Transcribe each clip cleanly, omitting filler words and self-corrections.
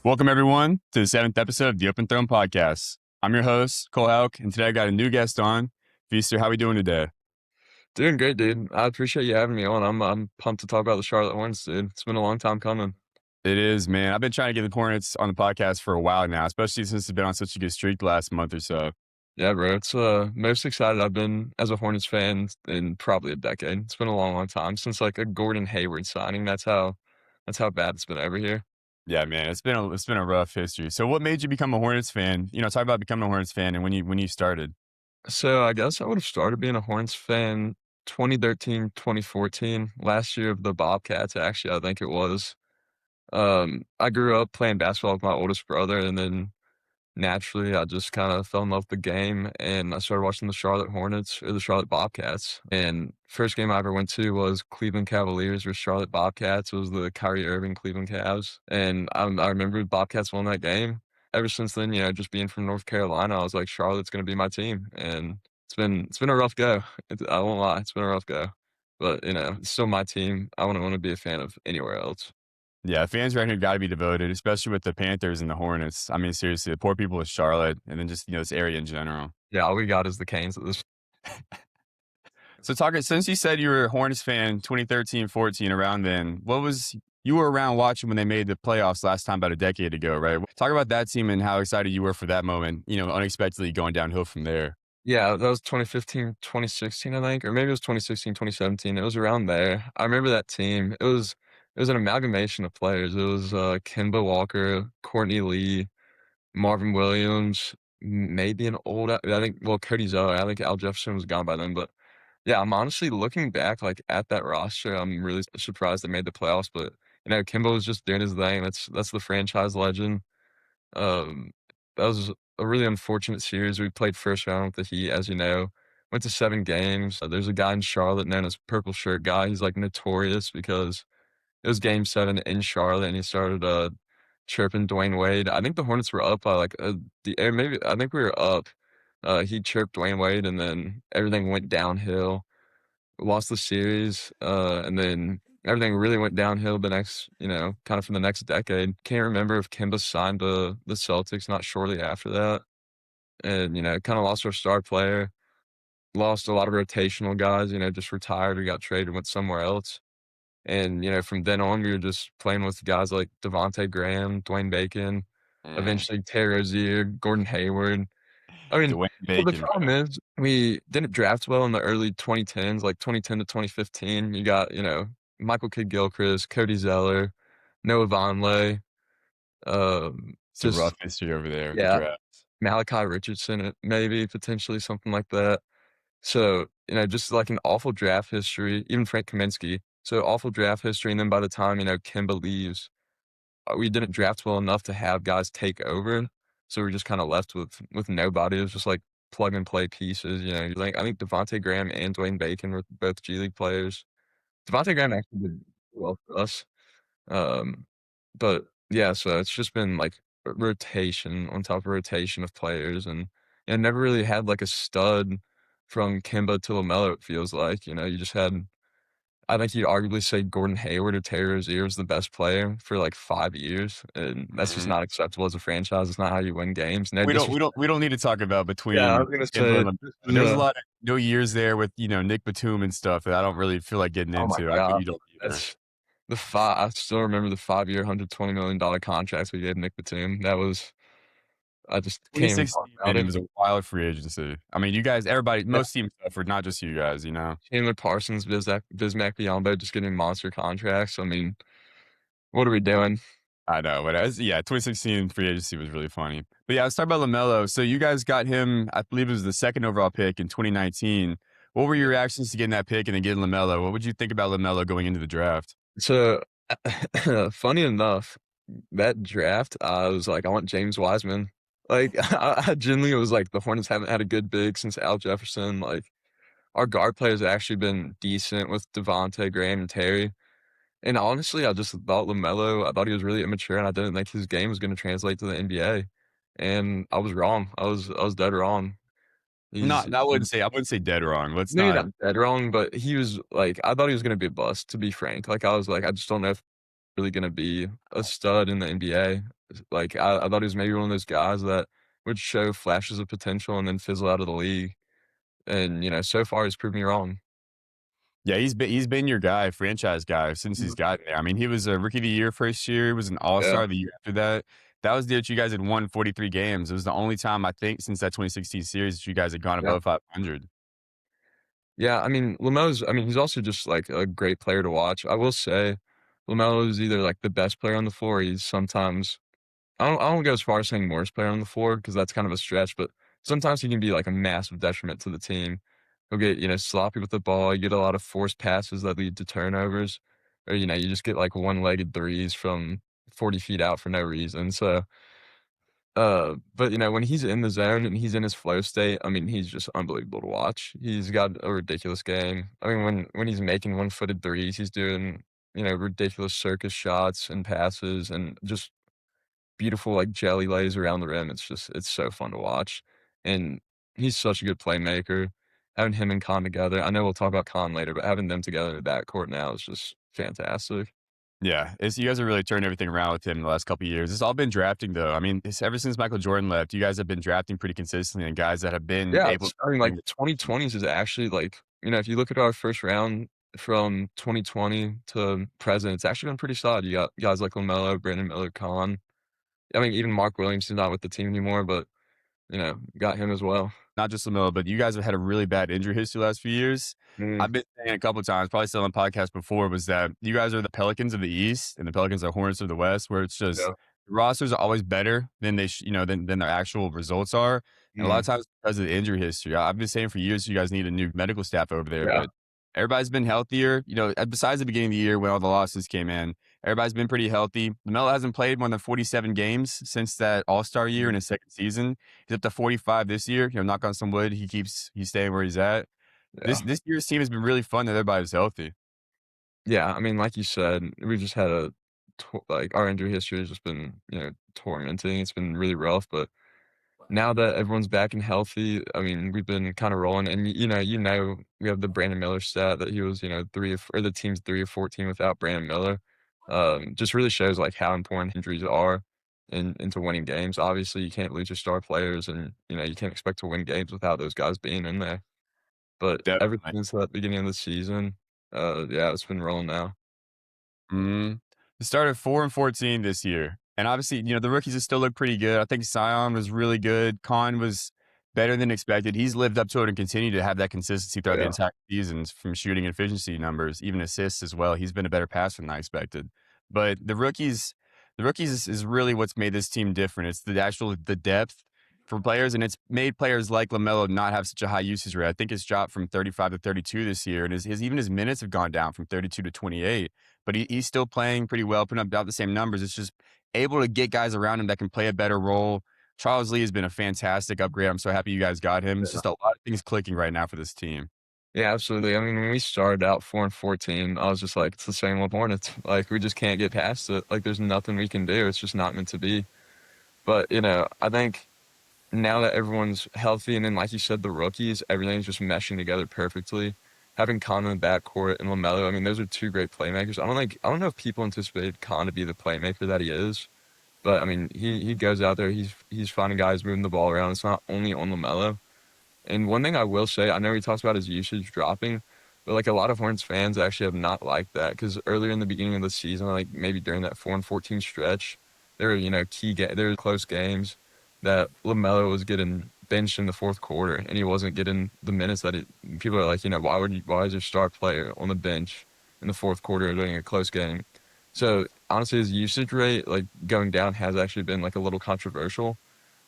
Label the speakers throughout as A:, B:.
A: Welcome, everyone, to the 7th episode of the Open Throne Podcast. I'm your host, Cole Houck, and today I got a new guest on. Pfister, how we doing today?
B: Doing great, dude. I appreciate you having me on. I'm pumped to talk about the Charlotte Hornets, dude. It's been a long time coming.
A: It is, man. I've been trying to get the Hornets on the podcast for a while now, especially since it's been on such a good streak the last month or so.
B: Yeah, bro. It's most excited I've been as a Hornets fan in probably a decade. It's been a long, long time since like a Gordon Hayward signing. That's how bad it's been over here.
A: Yeah, man, it's been a rough history. So, what made you become a Hornets fan? Talk about becoming a Hornets fan and when you started.
B: So I guess I would have started being a Hornets fan 2013, 2014, last year of the Bobcats, actually, I think it was. I grew up playing basketball with my oldest brother, and then naturally, I just kinda fell in love with the game, and I started watching the Charlotte Hornets or the Charlotte Bobcats, and first game I ever went to was Cleveland Cavaliers versus Charlotte Bobcats. It was the Kyrie Irving Cleveland Cavs, and I remember the Bobcats won that game. Ever since then, just being from North Carolina, I was like, "Charlotte's gonna be my team," and it's been a rough go. I won't lie, it's been a rough go, but, it's still my team. I wouldn't wanna be a fan of anywhere else.
A: Yeah, fans right here got to be devoted, especially with the Panthers and the Hornets. I mean, seriously, the poor people of Charlotte and then just, this area in general.
B: Yeah, all we got is the Canes at this.
A: So since you said you were a Hornets fan 2013, 14, around then, you were around watching when they made the playoffs last time about a decade ago, right? Talk about that team and how excited you were for that moment, unexpectedly going downhill from there.
B: Yeah, that was 2015, 2016, I think, or maybe it was 2016, 2017. It was around there. I remember that team. It was an amalgamation of players. It was, Kemba Walker, Courtney Lee, Marvin Williams, maybe an old I think well, Cody Zeller. I think Al Jefferson was gone by then, but, yeah, I'm honestly looking back, like, at that roster, I'm really surprised they made the playoffs, but, Kemba was just doing his thing. That's the franchise legend. Um, that was a really unfortunate series. We played first round with the Heat, as you know. Went to 7 games. There's a guy in Charlotte known as Purple Shirt Guy. He's, like, notorious because it was game 7 in Charlotte, and he started, chirping Dwayne Wade. I think the Hornets were up by, like, maybe I think we were up. He chirped Dwayne Wade, and then everything went downhill. Lost the series, and then everything really went downhill the next kind of for the next decade. Can't remember if Kemba signed to the Celtics not shortly after that, and, kinda lost our star player, lost a lot of rotational guys, just retired or got traded, went somewhere else, and, from then on, we were just playing with guys like Devontae Graham, Dwayne Bacon,
A: Mm.
B: eventually Terry Rozier, Gordon Hayward. I mean,
A: Dwayne
B: well, the
A: Bacon,
B: problem is we didn't draft well in the early 2010s, like 2010 to 2015. You got, Michael Kidd-Gilchrist, Cody Zeller, Noah Vonleh,
A: it's a rough
B: just
A: history over there with the
B: yeah,
A: draft.
B: Malachi Richardson, maybe potentially something like that. So, just like an awful draft history, even Frank Kaminsky. So awful draft history, and then by the time, Kemba leaves, we didn't draft well enough to have guys take over, so we're just kinda left with nobody. It was just like plug and play pieces, like, I think Devontae Graham and Dwayne Bacon were both G League players. Devontae Graham actually did well for us, um, but yeah, so it's just been like rotation on top of rotation of players, and never really had like a stud from Kemba to LaMelo, it feels like, you just had I think you'd arguably say Gordon Hayward or Terry Rozier was the best player for, like, 5 years, and that's just
A: Mhm.
B: not acceptable as a franchise. It's not how you win games. No
A: We don't we
B: disres
A: don't we don't need to talk about
B: Yeah, I
A: between
B: was gonna
A: Kimba
B: say,
A: and
B: this is
A: there's a
B: a
A: lot of no years there with, Nick Batum and stuff that I don't really feel like getting
B: oh my
A: into. I know
B: god,
A: you don't either.
B: that's I still remember the 5-year, $120 million contracts we gave Nick Batum. That was I just can't even talk
A: 2016,
B: about
A: man, it
B: it.
A: was a wild free agency. I mean, you guys everybody
B: Yeah,
A: most teams suffered, not just you guys, you know?
B: Chandler Parsons, Bismack Biyombo just getting monster contracts. I mean, what are we doing?
A: I know, but yeah, 2016 free agency was really funny. But yeah, let's talk about LaMelo. So you guys got him, I believe it was the second overall pick in 2019. What were your reactions to getting that pick and then getting LaMelo? What would you think about LaMelo going into the draft?
B: So, funny enough, that draft, I was like, "I want James Wiseman." Like, I genuinely was like, the Hornets haven't had a good big since Al Jefferson, like, our guard players have actually been decent with Devontae Graham and Terry, and honestly, I just thought LaMelo I thought he was really immature, and I didn't think his game was gonna translate to the NBA, and I was wrong. I was dead wrong. He's
A: Not I wouldn't say dead wrong. Let's
B: maybe
A: not.
B: not dead wrong, but he was like I thought he was gonna be a bust, to be frank. Like, I was like, I just don't know if really gonna be a stud in the NBA. Like, I thought he was maybe one of those guys that would show flashes of potential and then fizzle out of the league, and, so far he's proved me wrong.
A: Yeah, he's been your guy, franchise guy since he's
B: Mhm.
A: gotten there. I mean, he was a rookie of the year first year, he was an
B: Yeah,
A: all-star the year after that. That was the year that you guys had won 43 games. It was the only time I think since that 2016 series that you guys had gone
B: yeah.
A: above 500.
B: Yeah, he's also just, like, a great player to watch. I will say LaMelo is either, like, the best player on the floor, or he's sometimes I don't go as far as saying worst player on the floor because that's kind of a stretch, but sometimes he can be, like, a massive detriment to the team. He'll get, sloppy with the ball, you get a lot of forced passes that lead to turnovers, or, you just get, like, one-legged threes from 40 feet out for no reason, so but, when he's in the zone and he's in his flow state, I mean, he's just unbelievable to watch. He's got a ridiculous game. I mean, when he's making one-footed threes, he's doing, ridiculous circus shots and passes and just beautiful, like, jelly lays around the rim. It's so fun to watch, and he's such a good playmaker. Having him and Khan together, I know we'll talk about Khan later, but having them together in the backcourt now is just fantastic.
A: Yeah, you guys have really turned everything around with him in the last couple of years. It's all been drafting, though. I mean, it's ever since Michael Jordan left, you guys have been drafting pretty consistently and guys that have been
B: Yeah,
A: able
B: like,
A: to.
B: 2020s is actually, like if you look at our first round from 2020 to present, it's actually been pretty solid. You got guys like LaMelo, Brandon Miller, Khan. I mean, even Mark Williams, he's not with the team anymore, but, got him as well.
A: Not just LaMelo, but you guys have had a really bad injury history the last few years.
B: Mm,
A: I've been saying a couple of times, probably still on the podcast before, was that you guys are the Pelicans of the East and the Pelicans are Hornets of the West, where it's just
B: yeah,
A: the rosters are always better than than their actual results are. And a lot of
B: mm,
A: times because of the injury history. I've been saying for years you guys need a new medical staff over there,
B: yeah,
A: but everybody's been healthier. Besides the beginning of the year when all the losses came in, everybody's been pretty healthy. LaMelo hasn't played more than 47 games since that All-Star year in
B: mhm,
A: his second season. He's up to 45 this year. Knock on some wood, he's staying where he's at. This
B: yeah.
A: this year's team has been really fun that everybody's healthy.
B: Yeah, I mean, like you said, we just had our injury history has just been, tormenting. It's been really rough, but now that everyone's back and healthy, I mean, we've been kinda rolling, and we have the Brandon Miller stat that he was, 3 of or the team's 3 of 14 without Brandon Miller. Just really shows, like, how important injuries are into winning games. Obviously, you can't lose your star players and, you can't expect to win games without those guys being in there. But ever
A: Definitely.
B: since the beginning of the season, yeah, it's been rolling now.
A: Mhm. They started 4-14 this year, and obviously, the rookies have still look pretty good. I think Sion was really good. Khan was better than expected. He's lived up to it and continued to have that consistency throughout the
B: Yeah,
A: entire seasons from shooting efficiency numbers, even assists as well. He's been a better passer than I expected. But the rookies is really what's made this team different. It's the depth for players, and it's made players like LaMelo not have such a high usage rate. I think it's dropped from 35 to 32 this year, and his minutes have gone down from 32 to 28, but he's still playing pretty well, putting up about the same numbers. It's just able to get guys around him that can play a better role. Charles Lee has been a fantastic upgrade. I'm so happy you guys got him. It's
B: yeah.
A: just a lot of things clicking right now for this team.
B: Yeah, absolutely. I mean, when we started out 4 and 14, I was just like, it's the same old Hornets. Like, we just can't get past it. Like, there's nothing we can do. It's just not meant to be. But, I think now that everyone's healthy and then, like you said, the rookies, everything's just meshing together perfectly. Having Khan in the backcourt and LaMelo, I mean, those are two great playmakers. I don't know if people anticipated Khan to be the playmaker that he is, but I mean, he goes out there, he's finding guys moving the ball around. It's not only on LaMelo. And one thing I will say, I know he talks about his usage dropping, but like a lot of Hornets fans actually have not liked that because earlier in the beginning of the season, like maybe during that 4 and 14 stretch, there were there were close games that Lamelo was getting benched in the fourth quarter and he wasn't getting the minutes that people are like, why is your star player on the bench in the fourth quarter during a close game? So honestly, his usage rate like going down has actually been like a little controversial,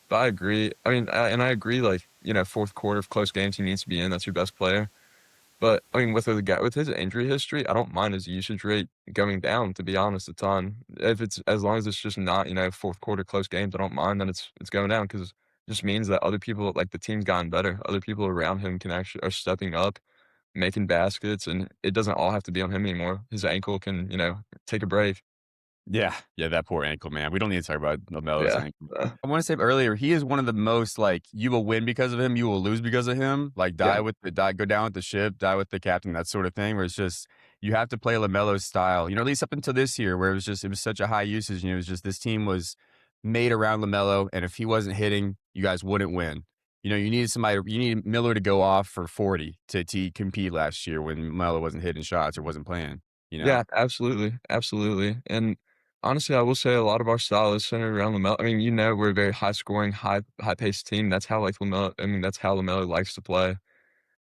B: but I agree. I mean, I agree. Like fourth quarter of close games, he needs to be in. That's your best player. But I mean, with the guy with his injury history, I don't mind his usage rate going down. To be honest, a ton. If it's as long as it's just not fourth quarter close games, I don't mind that it's going down because it just means that other people like the team's gotten better. Other people around him can actually are stepping up, making baskets, and it doesn't all have to be on him anymore. His ankle can take a break.
A: Yeah, yeah, that poor ankle, man. We don't need to talk about Lamelo's
B: Yeah.
A: ankle. I want to say earlier, he is one of the most like you will win because of him, you will lose because of him. Like
B: Yeah.
A: go down with the ship, die with the captain, that sort of thing. Where it's just you have to play LaMelo's style, at least up until this year where it was such a high usage, it was just this team was made around LaMelo, and if he wasn't hitting, you guys wouldn't win. You needed Miller to go off for 40 to compete last year when Melo wasn't hitting shots or wasn't playing, you know?
B: Yeah, absolutely, absolutely, and honestly, I will say a lot of our style is centered around LaMelo. I mean, we're a very high scoring, high-paced team. That's how, like, that's how LaMelo likes to play.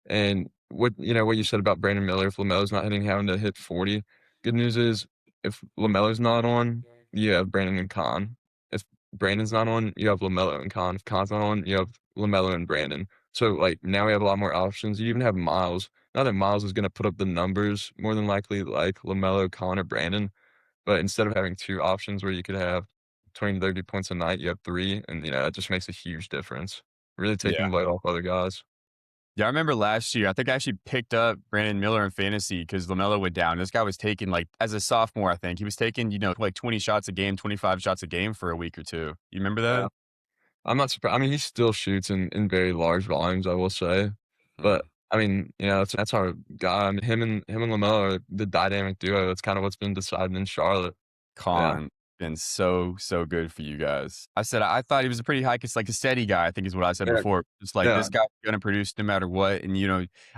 B: And what you said about Brandon Miller, if LaMelo's not hitting, having to hit 40. Good news is if LaMelo's not on, you have Brandon and Con. If Brandon's not on, you have LaMelo and Con. If Con's not on, you have LaMelo and Brandon. So, like, now we have a lot more options. You even have Miles. Not that Miles is gonna put up the numbers more than likely like LaMelo, Con, or Brandon, but instead of having 2 options where you could have 20 to 30 points a night, you have 3, and, that just makes a huge difference. Really taking the weight off other guys.
A: Yeah, I remember last year, I think I actually picked up Brandon Miller in fantasy because LaMelo went down. This guy was taking, like, as a sophomore, I think, he was taking, like 20 shots a game, 25 shots a game for a week or two. You remember
B: Yeah.
A: that?
B: I'm not surprised. I mean, he still shoots in very large volumes, I will say. But
A: Mhm.
B: I mean, that's our guy. I mean, him and Lamelo are the dynamic duo. That's kind of what's been decided in Charlotte. Yeah.
A: Khan been so, so good for you guys. I thought he was a pretty high, like a steady guy, I think is what I said
B: Yeah.
A: before. Just like
B: Yeah.
A: this guy's gonna produce no matter what. And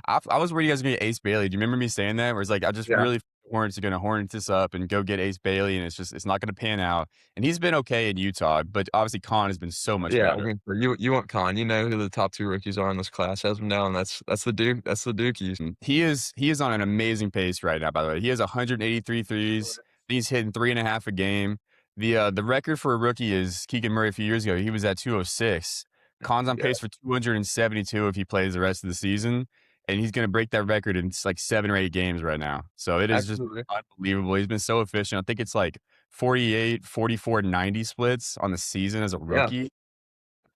A: I was worried you guys were gonna get Ace Bailey. Do you remember me saying that? Where it's like I just
B: Yeah.
A: really think the Hornets are gonna hornet this up and go get Ace Bailey, and it's not gonna pan out. And he's been okay in Utah, but obviously Khan has been so much
B: Yeah. I
A: better.
B: mean, you want Khan. You know who the top 2 rookies are in this class as of now, and that's the Duke. That's the Dukies.
A: He is on an amazing pace right now, by the way. He has 183 threes. He's hitting 3.5 a game. The record for a rookie is Keegan Murray a few years ago. He was at 206. Khan's on
B: Yeah.
A: pace for 272 if he plays the rest of the season, and he's gonna break that record in like 7 or 8 games right now. So it is just
B: Absolutely.
A: unbelievable. He's been so efficient. I think it's like 48, 44, 90 splits on the season as a
B: Yeah.
A: rookie.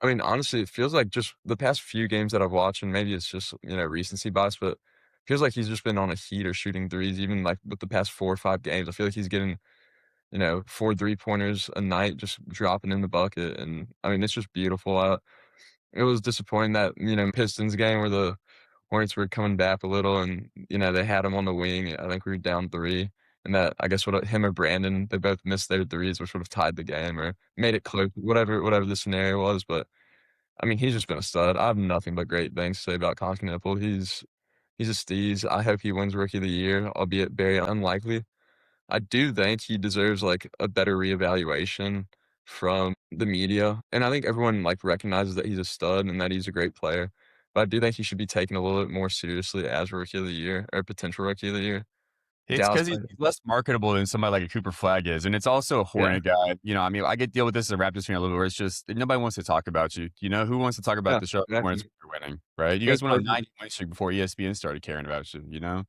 B: I mean, honestly, it feels like just the past few games that I've watched, and maybe it's just, recency bias, but it feels like he's just been on a heater shooting threes, even like with the past 4 or 5 games. I feel like he's getting 4 3-pointers a night just dropping in the bucket, and, I mean, it's just beautiful. It was disappointing that, Pistons game where the Hornets were coming back a little and, they had him on the wing. I think we were down 3, and that I guess what him or Brandon, they both missed their threes, which would have tied the game or made it close, whatever the scenario was, but, I mean, he's just been a stud. I have nothing but great things to say about Constantinople. He's a steez. I hope he wins Rookie of the Year, albeit very unlikely. I do think he deserves, like, a better reevaluation from the media, and I think everyone, like, recognizes that he's a stud and that he's a great player, but I do think he should be taken a little bit more seriously as Rookie of the Year or potential Rookie of the Year.
A: It's
B: Dallas
A: because he's
B: played.
A: less marketable than somebody like a Cooper Flagg is, and it's also a
B: Yeah,
A: Hornet guy. I mean, I get deal with this as a Raptors fan a little bit where it's just nobody wants to talk about you. Who wants to talk about
B: yeah,
A: the Charlotte Hornets
B: exactly.
A: when you're winning, right? You
B: Yeah,
A: guys went on a 90-win streak before ESPN started caring about you?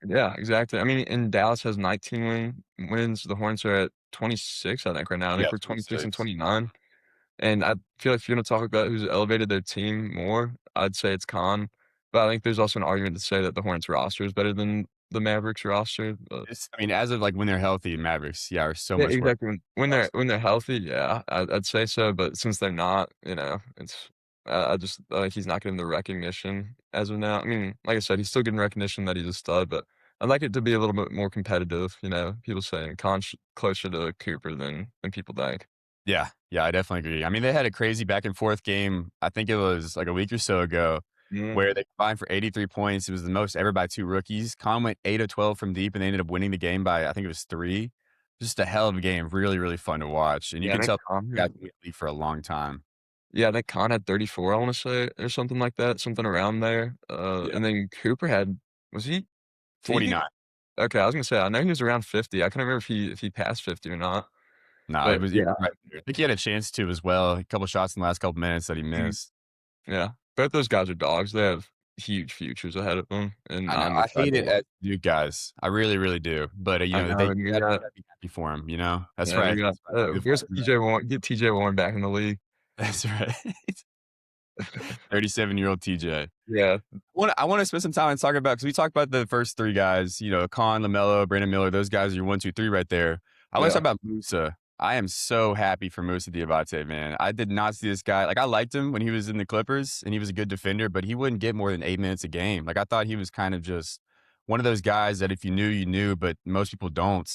B: yeah, exactly. I mean, and Dallas has 19 wins, the Hornets are at 26, I think, right now. I
A: Yeah,
B: think we're 26 and
A: 26.
B: 29. And I feel like if you're gonna talk about who's elevated their team more, I'd say it's Khan. But I think there's also an argument to say that the Hornets roster is better than the Mavericks roster. But
A: I mean, as of like when they're healthy, Mavericks, yeah, are so
B: yeah,
A: much worse.
B: exactly. When they're healthy, yeah, I'd say so. But since they're not, it's I just he's not getting the recognition as of now. I mean, like I said, he's still getting recognition that he's a stud, but I'd like it to be a little bit more competitive. People saying Khan's closer to Cooper than people think.
A: Yeah, yeah, I definitely agree. I mean, they had a crazy back and forth game. I think it was like a week or so ago
B: Mm,
A: where they combined for 83 points. It was the most ever by 2 rookies. Con went 8 of 12 from deep, and they ended up winning the game by, I think it was 3. Just a hell of a game. Really, really fun to watch. And you
B: yeah, I
A: can
B: think
A: tell
B: Khan.
A: guys been in the league for a long time.
B: Yeah, I think Khan had 34, I wanna say, or something like that, something around there,
A: Yeah.
B: and then Cooper had was he did he get
A: 49.
B: okay, I was gonna say, I know he was around 50, I couldn't remember if he passed 50 or not,
A: No,
B: but
A: it was
B: yeah,
A: right there. I think he had a chance to as well. A couple shots in the last couple minutes that he
B: mhm,
A: missed.
B: yeah, both those guys are dogs, they have huge futures ahead of them, and
A: I know.
B: I'm
A: I
B: excited
A: hate
B: to
A: it
B: watch.
A: as Duke guys. I really, really do. But,
B: I know,
A: they
B: and we
A: gotta
B: got
A: be happy for him? That's
B: yeah, we
A: right.
B: got
A: That's right. Good
B: where's
A: for him.
B: TJ Warren get TJ Warren back in the league.
A: That's right. 37-year-old TJ.
B: Yeah,
A: I wanna spend some time and talk about because we talked about the first 3 guys, Con, LaMelo, Brandon Miller, those guys are your 1, 2, 3 right there. I wanna talk
B: yeah,
A: about Musa. I am so happy for Musa Diabate, man. I did not see this guy I liked him when he was in the Clippers, and he was a good defender, but he wouldn't get more than 8 minutes a game. I thought he was kind of just one of those guys that if you knew, you knew, but most people don't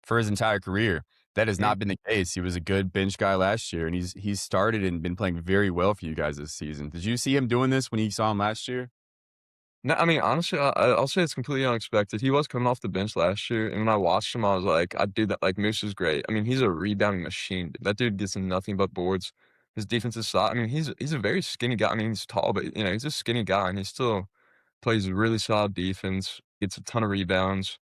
A: for his entire career. That has
B: Mm.
A: not been the case. He was a good bench guy last year, and he's started and been playing very well for you guys this season. Did you see him doing this when you saw him last year?
B: No, I mean, honestly, I'll say it's completely unexpected. He was coming off the bench last year, and when I watched him, I was like, "I do that." Like Moose is great. I mean, he's a rebounding machine. That dude gets nothing but boards. His defensive side. I mean, he's a very skinny guy. I mean, he's tall, but he's a skinny guy, and he still plays really solid defense. Gets a ton of rebounds.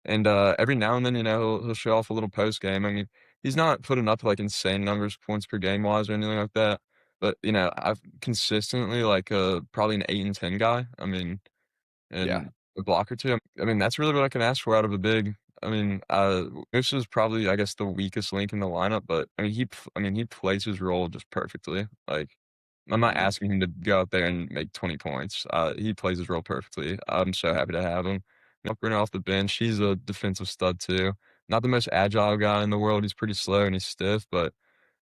B: And, every now and then, he'll show off a little post game. I mean, he's not putting up, like, insane numbers points per game wise or anything like that, but, I've consistently, like, probably an 8 and 10 guy. I mean,
A: Yeah.
B: and a block or 2. I mean, that's really what I can ask for out of a big. I mean, Moose is probably, I guess, the weakest link in the lineup, but, I mean, he plays his role just perfectly. Like, I'm not
A: Mhm.
B: asking him to go out there and make 20 points. He plays his role perfectly. I'm so happy to have him. Bringing off the bench, he's a defensive stud too. Not the most agile guy in the world. He's pretty slow and he's stiff, but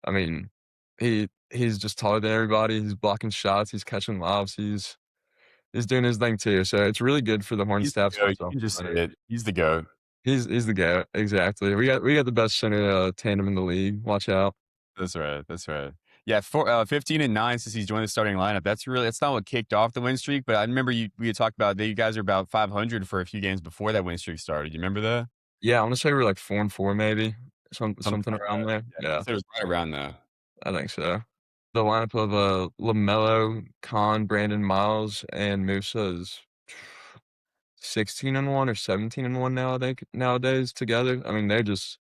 B: I mean, he's just taller than everybody. He's blocking shots. He's catching lobs. He's doing his thing too. So it's really good for the Hornets
A: He's
B: to
A: the
B: have
A: GOAT.
B: someone
A: You
B: to
A: can just say
B: center.
A: it. He's the GOAT.
B: He's the GOAT. Exactly. We got the best center tandem in the league. Watch out.
A: That's right, that's right. Yeah, 15 and 9 since he's joined the starting lineup. That's not what kicked off the win streak, but I remember we had talked about that you guys are about 500 for a few games before that win streak started. You remember that?
B: Yeah, I want to say we're like 4-4 maybe.
A: Something
B: Something
A: like
B: around
A: that.
B: there.
A: Yeah, I
B: Yeah.
A: said it was right around there.
B: I think so. The lineup of, LaMelo, Khan, Brandon Miles, and Musa is 16 and 1 or 17 and 1 now, I think, nowadays together. I mean, those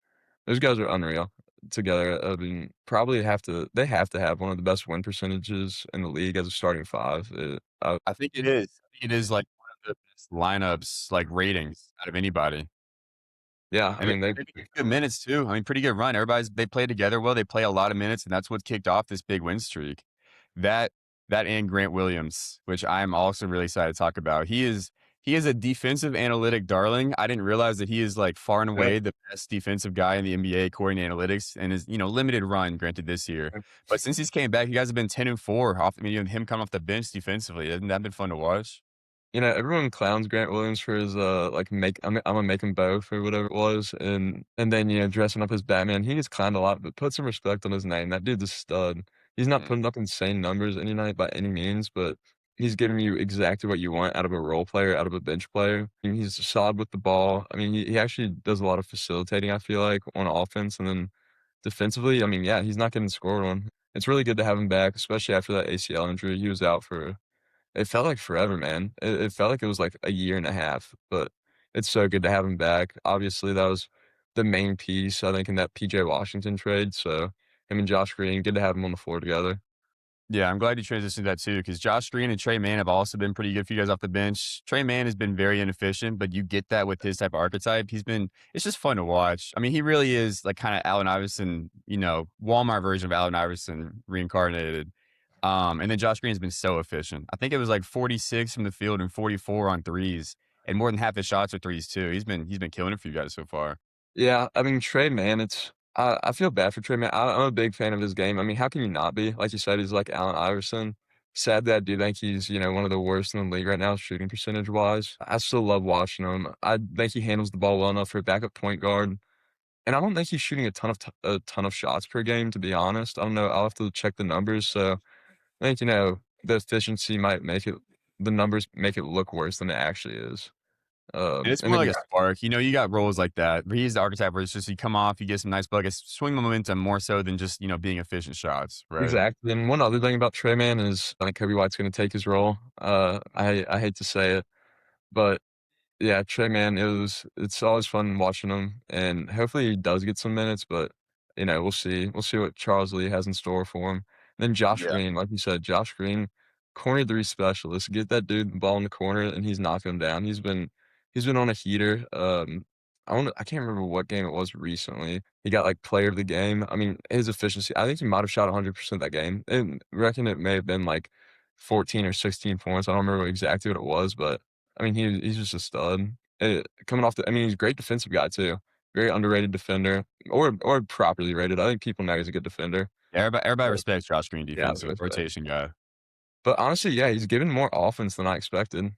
B: guys are unreal together. I mean, they have to have one of the best win percentages in the league as a starting 5.
A: I think it is. I think it is like one of the best lineups, like ratings out of anybody.
B: Yeah, I
A: And they
B: mean, they
A: they get good minutes too. I mean, pretty good run. They play together well. They play a lot of minutes, and that's what kicked off this big win streak. That that and Grant Williams, which I'm also really excited to talk about. He is a defensive analytic darling. I didn't realize that he is like far and
B: Yep,
A: away the best defensive guy in the NBA according to analytics, and is limited run granted this year.
B: yep.
A: But since he's came back, you guys have been 10-4 off. I mean, him coming off the bench defensively. Hasn't that been fun to watch?
B: Everyone clowns Grant Williams for his, like, Imma make 'em both or whatever it was, and then, dressing up as Batman. He gets clowned a lot, but put some respect on his name. That dude's a stud. He's not
A: Mm.
B: putting up insane numbers any night by any means, but he's giving you exactly what you want out of a role player, out of a bench player. And he's solid with the ball. I mean, he actually does a lot of facilitating, I feel like, on offense, and then defensively, I mean, yeah, he's not getting scored on. It's really good to have him back, especially after that ACL injury. He was out for it felt like forever, man. It felt like it was like a year and a half, but it's so good to have him back. Obviously, that was the main piece, I think, in that PJ Washington trade, so him and Josh Green, good to have them on the floor together.
A: Yeah, I'm glad you transitioned to that too, because Josh Green and Trey Mann have also been pretty good for you guys off the bench. Trey Mann has been very inefficient, but you get that with his type of archetype. It's just fun to watch. I mean, he really is like kind of Allen Iverson, Walmart version of Allen Iverson reincarnated. And then Josh Green's been so efficient. I think it was like 46 from the field and 44 on threes, and more than half his shots are threes too. He's been killing it for you guys so far.
B: Yeah, I mean, Trey Mann, I feel bad for Trey Mann. I'm a big fan of his game. I mean, how can you not be? Like you said, he's like Allen Iverson. Sad that I do think he's, one of the worst in the league right now, shooting percentage-wise. I still love watching him. I think he handles the ball well enough for a backup point guard. And I don't think he's shooting a ton of shots per game, to be honest. I don't know. I'll have to check the numbers. So I think, the efficiency might make it the numbers make it look worse than it actually is.
A: And it's
B: And
A: more
B: then
A: like a
B: yeah,
A: spark. You got roles like that. But he's the archetype where it's just you come off, you get some nice buckets, swing momentum more so than just, being efficient shots, right?
B: exactly. And one other thing about Trey Man is I think Kobe White's gonna take his role. I hate to say it, but yeah, Trey Man, it's always fun watching him, and hopefully he does get some minutes, but, we'll see. We'll see what Charles Lee has in store for him. Then Josh
A: Yeah.
B: Green, like you said, Josh Green, corner 3 specialist. Get that dude the ball in the corner, and he's knocking him down. He's been on a heater. I can't remember what game it was recently. He got, like, player of the game. I mean, his efficiency I think he might have shot 100% that game, and reckon it may have been, like, 14 or 16 points. I don't remember exactly what it was, but I mean, he's just a stud. Coming off I mean, he's a great defensive guy too. Very underrated defender, or properly rated. I think people know he's a good defender.
A: Everybody
B: But
A: respects Josh Green
B: yeah, I was
A: defensive
B: gonna say.
A: rotation guy.
B: But honestly, yeah, he's given more offense than I expected.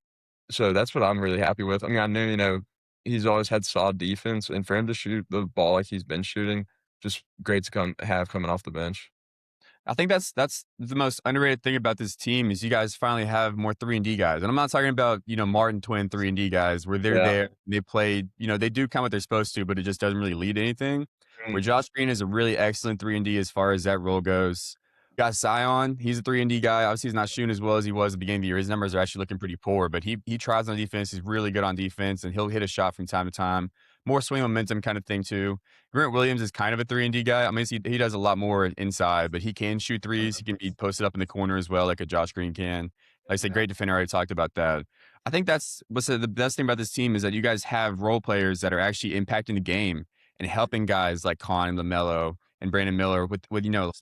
B: So that's what I'm really happy with. I mean, I knew, he's always had solid defense, and for him to shoot the ball like he's been shooting, just great to have coming off the bench.
A: I think that's the most underrated thing about this team is you guys finally have more 3-and-D guys. And I'm not talking about, Martin Twin 3-and-D guys where they're
B: Yeah.
A: there, they play, they do kind of what they're supposed to, but it just doesn't really lead to anything. Where
B: Mm.
A: Josh Green is a really excellent 3-and-D as far as that role goes. Got Zion, he's a 3-and-D guy. Obviously, he's not shooting as well as he was at the beginning of the year. His numbers are actually looking pretty poor, but he tries on defense. He's really good on defense, and he'll hit a shot from time to time. More swing momentum kind of thing too. Grant Williams is kind of a 3-and-D guy. I mean, he does a lot more inside, but he can shoot threes. He can be posted up in the corner as well, like a Josh Green can. Like I said, great defender. I already talked about that. I think that's what's the best thing about this team is that you guys have role players that are actually impacting the game and helping guys like Con and LaMelo and Brandon Miller with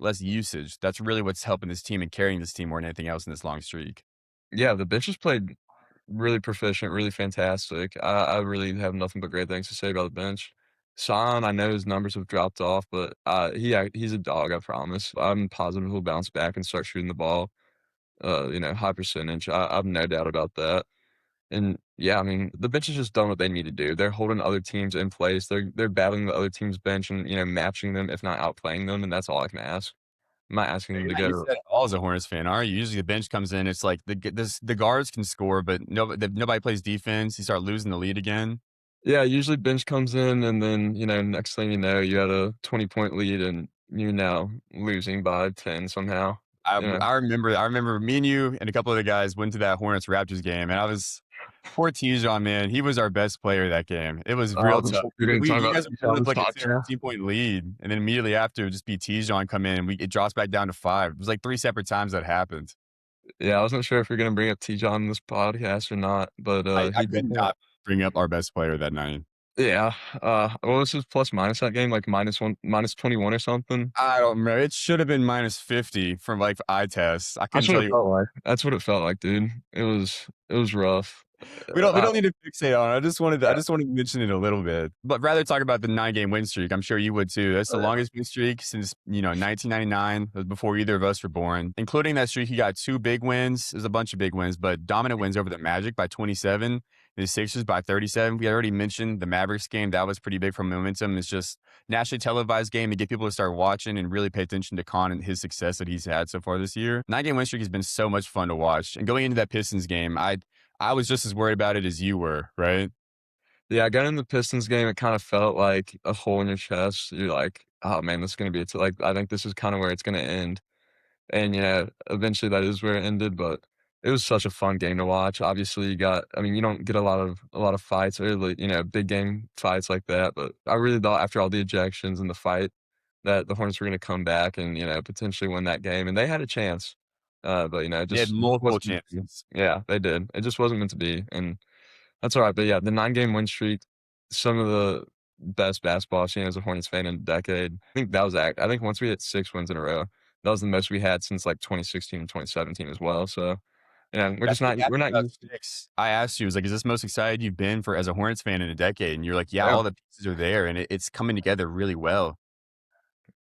A: less usage. That's really what's helping this team and carrying this team more than anything else in this long streak.
B: Yeah, the bench has played really proficient, really fantastic. I really have nothing but great things to say about the bench. Son, I know his numbers have dropped off, but he's a dog, I promise. I'm positive he'll bounce back and start shooting the ball. High percentage. I've no doubt about that. And yeah, I mean, the bench has just done what they need to do. They're holding other teams in place. They're battling the other team's bench and matching them, if not outplaying them, and that's all I can ask. I'm not asking
A: You're
B: them to
A: not used
B: go.
A: to that at all as a Hornets fan, are you? Usually the bench comes in, it's like the guards can score, but nobody plays defense. You start losing the lead again.
B: Yeah, usually bench comes in, and then next thing you know, you had a 20-point lead, and you're now losing by 10 somehow.
A: I
B: You know,
A: I remember me and you and a couple of the guys went to that Hornets Raptors game, and I was poor Tijon, man. He was our best player that game. It was real tough.
B: you're going to
A: We
B: talk
A: you
B: about
A: guys
B: the
A: were building up
B: Cavs
A: like a
B: talk
A: 10,
B: now.
A: 15-point lead, and then immediately after, it would just be Tijon come in, and it drops back down to 5. It was like 3 separate times that happened.
B: Yeah, I wasn't sure if you're going to bring up T-John in this podcast or not, but
A: I
B: he did.
A: could not bring up our best player that night.
B: Yeah. What was his plus minus that game? Like minus 21 or something?
A: I don't remember. It should have been -50 from, like, eye test. I couldn't
B: That's what
A: tell
B: it
A: you.
B: felt like. That's what it felt like, dude. It was rough.
A: We don't need to fixate on it. I
B: Yeah,
A: just wanted to mention it a little bit, but rather talk about the 9-game win streak. I'm sure you would too. That's the
B: yeah.
A: longest win streak since 1999, before either of us were born. Including that streak, he got 2 big wins. There's a bunch of big wins, but dominant wins over the Magic by 27, and the Sixers by 37. We already mentioned the Mavericks game. That was pretty big for momentum. It's just nationally televised game to get people to start watching and really pay attention to Con and his success that he's had so far this year. 9-game win streak has been so much fun to watch. And going into that Pistons game, I was just as worried about it as you were, right?
B: Yeah, going in the Pistons game, it kind of felt like a hole in your chest. You're like, "Oh, man, this is gonna be like, I think this is kinda where it's gonna end." And, eventually that is where it ended, but it was such a fun game to watch. Obviously, you don't get a lot of fights or, like, big game fights like that, but I really thought after all the ejections and the fight that the Hornets were gonna come back and, potentially win that game, and they had a chance. But, it
A: They had
B: just
A: multiple
B: wasn't meant to be.
A: chances.
B: Yeah, they did. It just wasn't meant to be, and that's alright, but yeah, the 9-game win streak, some of the best basketball I've seen as a Hornets fan in a decade. I think once we hit 6 wins in a row, that was the most we had since, like, 2016 and 2017 as well, so,
A: That's what you asked
B: we're
A: me
B: not
A: about
B: used.
A: 6. I asked you, I was like, "Is this the most excited you've been for as a Hornets fan in a decade?" And you're like, "Yeah,
B: Yeah,
A: all the pieces are there, and it's coming together really well."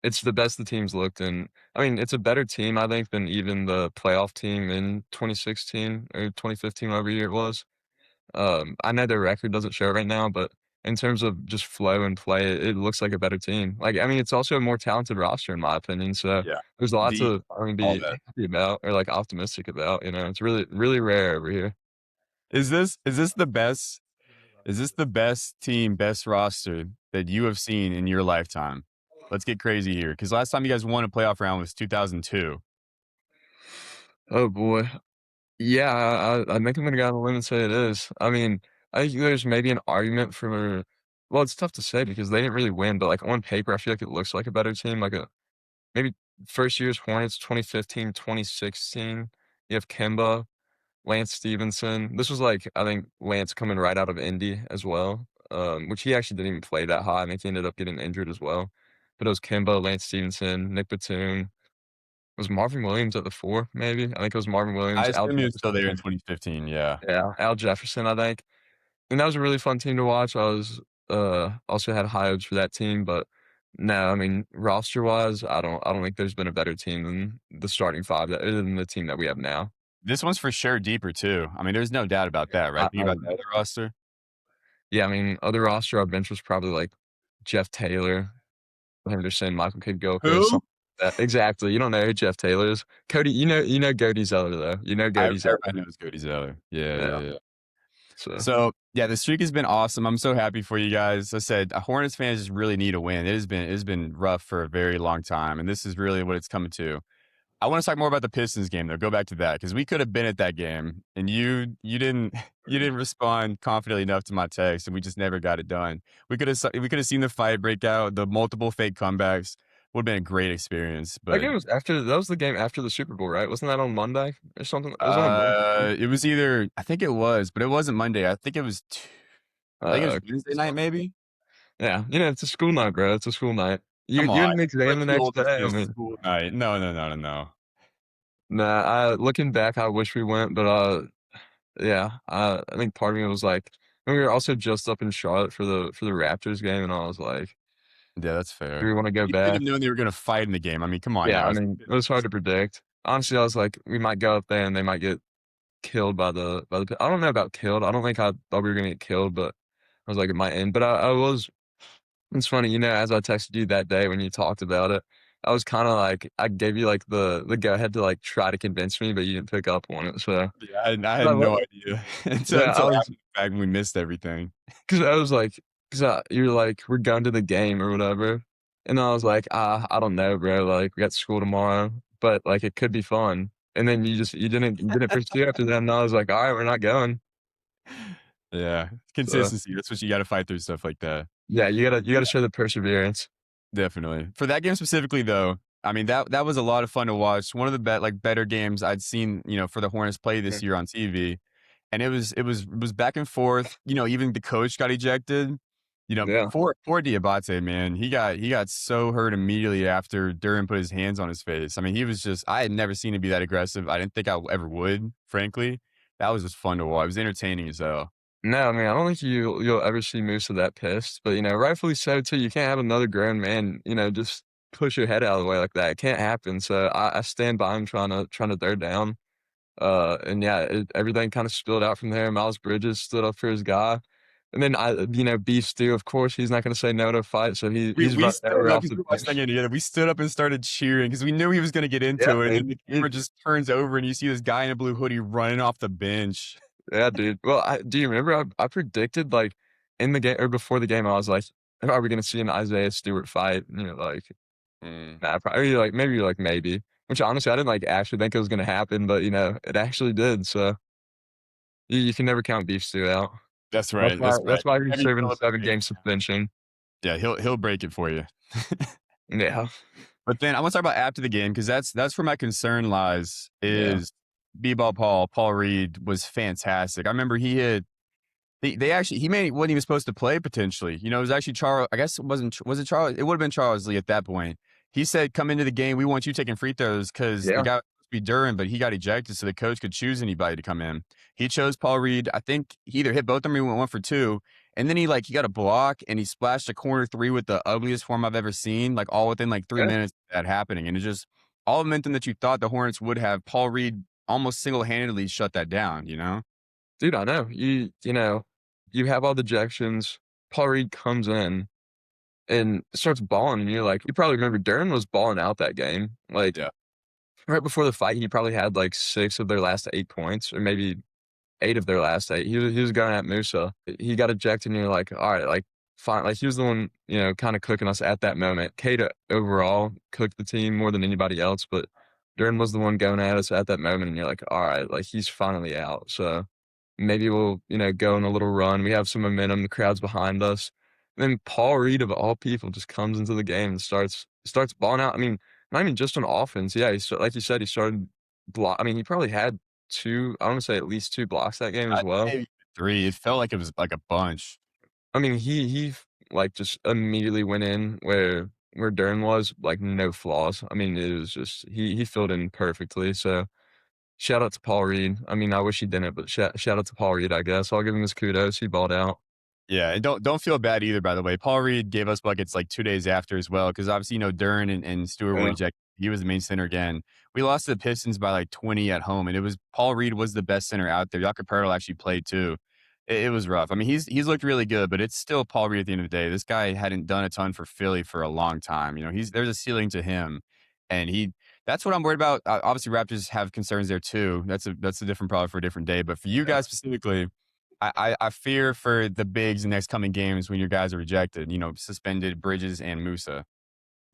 B: it's the best the team's looked, and, I mean, it's a better team, I think, than even the playoff team in 2016 or 2015, whatever year it was. I know their record doesn't show it right now, but in terms of just flow and play, it looks like a better team. Like, I mean, it's also a more talented roster in my opinion, so
A: Yeah.
B: there's a lot
A: Deep,
B: to, I mean,
A: all
B: be
A: that.
B: happy about or, like, optimistic about, It's really, really rare over here.
A: Is this the best team, best roster that you have seen in your lifetime? Let's get crazy here, because last time you guys won a playoff round was 2002.
B: Oh boy. Yeah, I think I'm gonna go on a limb and say it is. I mean, I think there's maybe an argument for, well, it's tough to say because they didn't really win, but, like, on paper, I feel like it looks like a better team, like a maybe first year's Hornets, 2015, 2016. You have Kemba, Lance Stevenson. This was, like, I think Lance coming right out of Indy as well, which he actually didn't even play that high. I think he ended up getting injured as well. But it was Kemba, Lance Stevenson, Nick Batum. Was Marvin Williams at the 4, maybe? I think it was Marvin
A: I
B: Williams, Al
A: assume he was still there in
B: Jefferson.
A: 2015, yeah.
B: Yeah, Al Jefferson, I think. And that was a really fun team to watch. I was, also had high hopes for that team, but no, I mean, roster-wise, I don't think there's been a better team than the starting 5 than the team that we have now.
A: This one's for sure deeper too. I mean, there's no doubt about that, right? Think
B: I
A: about
B: would
A: the other roster.
B: yeah, I mean, other roster, our bench was probably, like, Jeff Taylor, Henderson, Michael Kidd Gilchrist,
A: Who?
B: something like that. Exactly, you don't know who Jeff Taylor is. Cody, you know Cody Zeller, though. You know Cody Zeller.
A: Everybody knows Cody Zeller. Yeah,
B: Yeah,
A: yeah, yeah.
B: so
A: So yeah, the streak has been awesome. I'm so happy for you guys. I said Hornets fans just really need a win. It has been rough for a very long time, and this is really what it's coming to. I want to talk more about the Pistons game though. Go back to that because we could have been at that game, and you didn't you didn't respond confidently enough to my text, and we just never got it done. We could have seen the fight break out, the multiple fake comebacks would have been a great experience,
B: that
A: but
B: game was after that was the game after the Super Bowl, right? Wasn't that on Monday or something? It was on a Monday.
A: it was either I think it was, but it wasn't Monday. I think it was Wednesday night, maybe.
B: Yeah, it's a school night, bro. It's a school night.
A: Come
B: You
A: on,
B: had an
A: we're
B: exam the
A: too
B: next
A: old to
B: day. I
A: steal
B: mean,
A: school night. No, no, no, no, no.
B: nah. Looking back, I wish we went, but yeah. I think part of me was like, and we were also just up in Charlotte for the Raptors game, and I was like,
A: Yeah, that's
B: do
A: fair.
B: we want to go
A: You should have
B: back?
A: known they were gonna fight in the game. I mean, come on
B: Yeah,
A: now.
B: I
A: It's
B: mean,
A: the
B: it was hard
A: Pistons.
B: to predict. Honestly, I was like, we might go up there and they might get killed by the. I don't know about killed. I don't think I thought we were gonna get killed, but I was like, it might end. But I was. It's funny, as I texted you that day when you talked about it, I was kind of like, I gave you like the go ahead to like try to convince me, but you didn't pick up on it. So
A: Yeah, I had
B: I
A: no
B: lo-
A: idea until
B: yeah, I
A: until
B: was
A: after the fact when we missed everything.
B: because I was like, because you're like, we're going to the game or whatever, and I was like, I don't know, bro. Like we got school tomorrow, but like it could be fun. And then you didn't pursue after that, and I was like, all right, we're not going.
A: Yeah,
B: So
A: consistency. That's what you got to fight through stuff like that.
B: yeah, you gotta show the perseverance.
A: Definitely. For that game specifically, though, I mean that was a lot of fun to watch. One of the better games I'd seen, for the Hornets play this
B: Mhm.
A: year on TV, and it was back and forth. Even the coach got ejected.
B: Yeah.
A: Poor Diabate, man, he got so hurt immediately after Duran put his hands on his face. I mean, he was just I had never seen him be that aggressive. I didn't think I ever would. Frankly, that was just fun to watch. It was entertaining as hell.
B: No, I mean, I don't think you'll ever see Musa that pissed, but, rightfully so too. You can't have another grown man, just push your head out of the way like that. It can't happen. So I stand by him trying to third down. And yeah, everything kind of spilled out from there. Miles Bridges stood up for his guy. And then Beef Stew, of course, he's not going to say no to a fight. So
A: We
B: he's
A: we
B: running
A: stood
B: over
A: up
B: off
A: because
B: the
A: we watched that
B: bench.
A: game together. We stood up and started cheering because we knew he was gonna get
B: Yeah,
A: into it, and then
B: man.
A: the camera just turns over, and you see this guy in a blue hoodie running off the bench.
B: Yeah, dude. Well, do you remember I predicted like in the game or before the game, I was like, are we going to see an Isaiah Stewart fight? And you're like,
A: Mm,
B: nah, probably. You're like, maybe you're like, maybe. Which honestly, I didn't like actually think it was going to happen, but it actually did. So you can never count Beef Stew out.
A: that's right, that's right.
B: That's why he's
A: Heavy
B: serving a
A: Phillip
B: 7 game suspension.
A: yeah, he'll break it for you.
B: Yeah,
A: But then I want to talk about after the game because that's where my concern lies.
B: yeah,
A: Is B-ball Paul Reed was fantastic. I remember he had they actually he wasn't even supposed to play potentially. It was actually Charles. I guess it wasn't was it Charles? It would have been Charles Lee at that point. He said, "Come into the game. We want you taking free throws because the
B: yeah.
A: guy was supposed to be Duran, but he got ejected, so the coach could choose anybody to come in. He chose Paul Reed. I think he either hit both of them or he went 1 for 2. And then he got a block and he splashed a corner three with the ugliest form I've ever seen. All within 3 minutes of that happening, and it just all momentum that you thought the Hornets would have. Paul Reed almost single handedly shut that down.
B: Dude, I know. You have all the ejections. Paul Reed comes in and starts balling, and you're like, you probably remember Duran was balling out that game. Like
A: Yeah.
B: right before the fight, he probably had like 6 of their last 8 points, or maybe 8 of their last 8. He was going at Musa. He got ejected, and you're like, all right, like fine. Like he was the one, kind of cooking us at that moment. Kata overall cooked the team more than anybody else, but Duran was the one going at us at that moment, and you're like, all right, like he's finally out. So maybe we'll, go on a little run. We have some momentum. The crowd's behind us. And then Paul Reed of all people just comes into the game and starts balling out. I mean, not even just on offense. Yeah, like you said, he started block. I mean, he probably had 2. I want to say at least 2 blocks that game as well.
A: Maybe 3. It felt like it was like a bunch.
B: I mean, he like just immediately went in where Dern was, like no flaws. I mean, it was just he filled in perfectly. So shout out to Paul Reed. I mean, I wish he didn't, but shout out to Paul Reed, I guess. I'll give him his kudos. He balled out.
A: Yeah, and don't feel bad either, by the way. Paul Reed gave us buckets 2 days after as well, because obviously, Duran and Stewart were
B: Yeah.
A: ejected he was the main center again. We lost to the Pistons by like 20 at home, and it was Paul Reed was the best center out there. Jakob Poeltl actually played too. It was rough. I mean, he's looked really good, but it's still Paul Reed at the end of the day. This guy hadn't done a ton for Philly for a long time. You know, he's there's a ceiling to him, and he that's what I'm worried about. Obviously, Raptors have concerns there too. That's a different problem for a different day. But for you
B: Yeah.
A: guys specifically, I fear for the bigs in the next coming games when your guys are rejected. You know, suspended Bridges and Musa.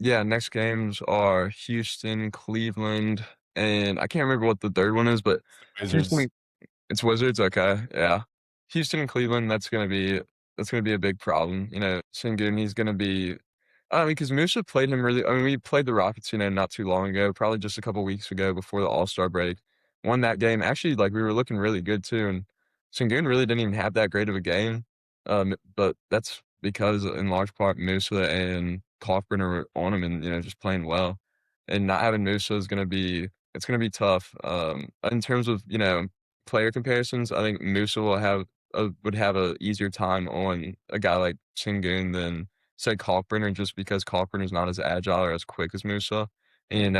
B: Yeah, next games are Houston, Cleveland, and I can't remember what the 3rd one is, but
A: Wizards.
B: Houston. It's Wizards, okay, yeah. Houston and Cleveland, that's gonna be a big problem, Sengun, he's gonna be I mean, because Musa played him really I mean, we played the Rockets, not too long ago, probably just a couple weeks ago before the All-Star break. Won that game. Actually, like, we were looking really good too, and Sengun really didn't even have that great of a game, but that's because in large part Musa and Kaufman are on him and, just playing well, and not having Musa is gonna be it's gonna be tough, in terms of, player comparisons, I think Musa would have a easier time on a guy like Sengun than, say, Kalkbrenner just because Kalkbrenner's not as agile or as quick as Musa. And,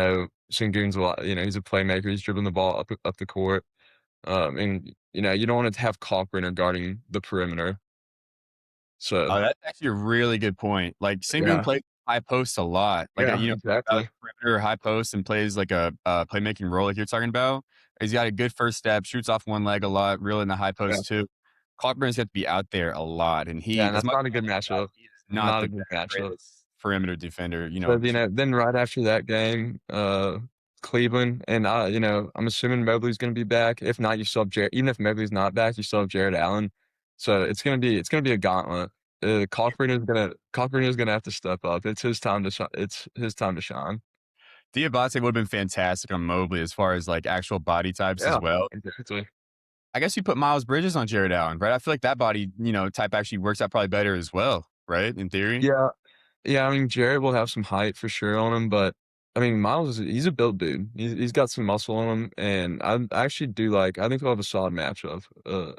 B: Sengun's a lot he's a playmaker, he's dribbling the ball up the court. And, you don't want to have Kalkbrenner guarding the perimeter. So,
A: Oh, that's actually a really good point. Like Sengun
B: yeah.
A: plays high post a lot. Like
B: Yeah,
A: out
B: exactly.
A: perimeter high post and plays like a playmaking role like you're talking about. He's got a good first step, shoots off one leg a lot, really in the high
B: Yeah.
A: post too. Cockburn's got to be out there a lot, and
B: Yeah,
A: he
B: and
A: as
B: that's
A: much
B: not a
A: as
B: good matchup.
A: he is not
B: Not
A: the
B: a good matchup.
A: greatest perimeter defender. You
B: So,
A: know,
B: then right after that game, Cleveland, and I'm assuming Mobley's gonna be back. If not, you still have Jarrett even if Mobley's not back, you still have Jarrett Allen. So it's gonna be a gauntlet. Cochran is gonna have to step up. It's his time to shine.
A: Diabate would have been fantastic on Mobley as far as like actual body types as
B: Yeah,
A: well.
B: exactly.
A: I guess you put Miles Bridges on Jared Allen, right? I feel like that body, type actually works out probably better as well, right? In theory.
B: Yeah. Yeah, I mean, Jarrett will have some height for sure on him, but, I mean, Miles he's a built dude. He's got some muscle on him, and I actually do I think he'll have a solid matchup,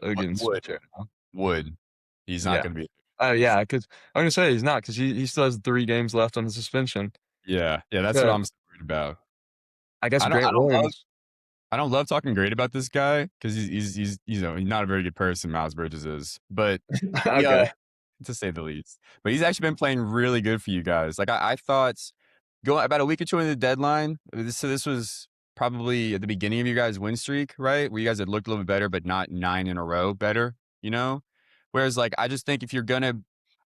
B: against
A: Would
B: Jarrett Allen.
A: would. He's not
B: Yeah.
A: gonna be.
B: Oh, yeah, because I'm gonna say he's not because he still has 3 games left on the suspension.
A: Yeah, yeah, that's what
B: So,
A: I'm so worried about.
B: I guess
A: I don't I
B: Grant
A: don't love
B: Williams.
A: I don't love talking great about this guy because he's not a very good person, Miles Bridges is, but yeah,
B: Okay.
A: to say the least. But he's actually been playing really good for you guys. Like I thought going about a week or two into the deadline, this was probably at the beginning of your guys' win streak, right? Where you guys had looked a little bit better, but not 9 in a row better, you know? Whereas like I just think if you're gonna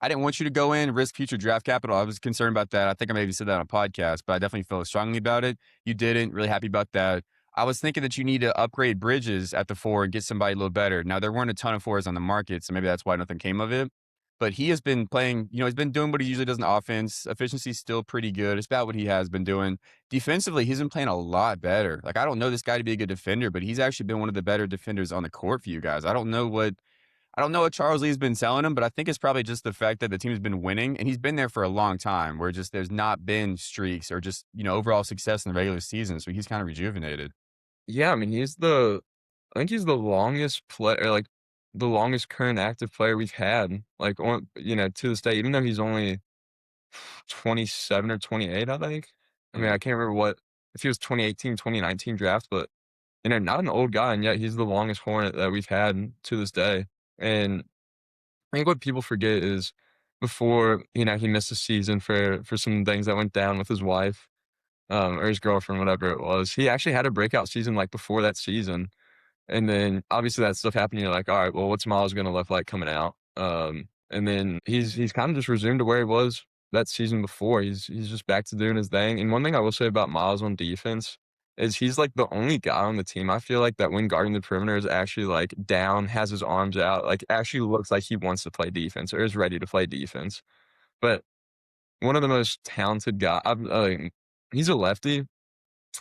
A: I didn't want you to go in and risk future draft capital. I was concerned about that. I think I maybe said that on a podcast, but I definitely feel strongly about it. You didn't. Really happy about that. I was thinking that you need to upgrade Bridges at the 4 and get somebody a little better. Now there weren't a ton of 4s on the market, so maybe that's why nothing came of it. But he has been playing, he's been doing what he usually does in offense. Efficiency's still pretty good. It's about what he has been doing. Defensively, he's been playing a lot better. Like, I don't know this guy to be a good defender, but he's actually been one of the better defenders on the court for you guys. I don't know what Charles Lee's been selling him, but I think it's probably just the fact that the team's been winning and he's been there for a long time where just there's not been streaks or just, overall success in the regular season. So he's kind of rejuvenated.
B: Yeah, I mean, I think he's the longest player, like, the longest current active player we've had, like, to this day, even though he's only 27 or 28, I think. I mean,
A: Yeah.
B: I can't remember what if he was 2018, 2019 draft, but, not an old guy, and yet he's the longest Hornet that we've had to this day. And I think what people forget is before, he missed a season for some things that went down with his wife, or his girlfriend, whatever it was, he actually had a breakout season, like, before that season. And then obviously that stuff happened, you're like, "All right, well, what's Miles gonna look like coming out?" And then he's kinda just resumed to where he was that season before. He's just back to doing his thing. And one thing I will say about Miles on defense is he's, like, the only guy on the team, I feel like, that when guarding the perimeter is actually, like, down, has his arms out, like, actually looks like he wants to play defense or is ready to play defense. But one of the most talented he's a lefty.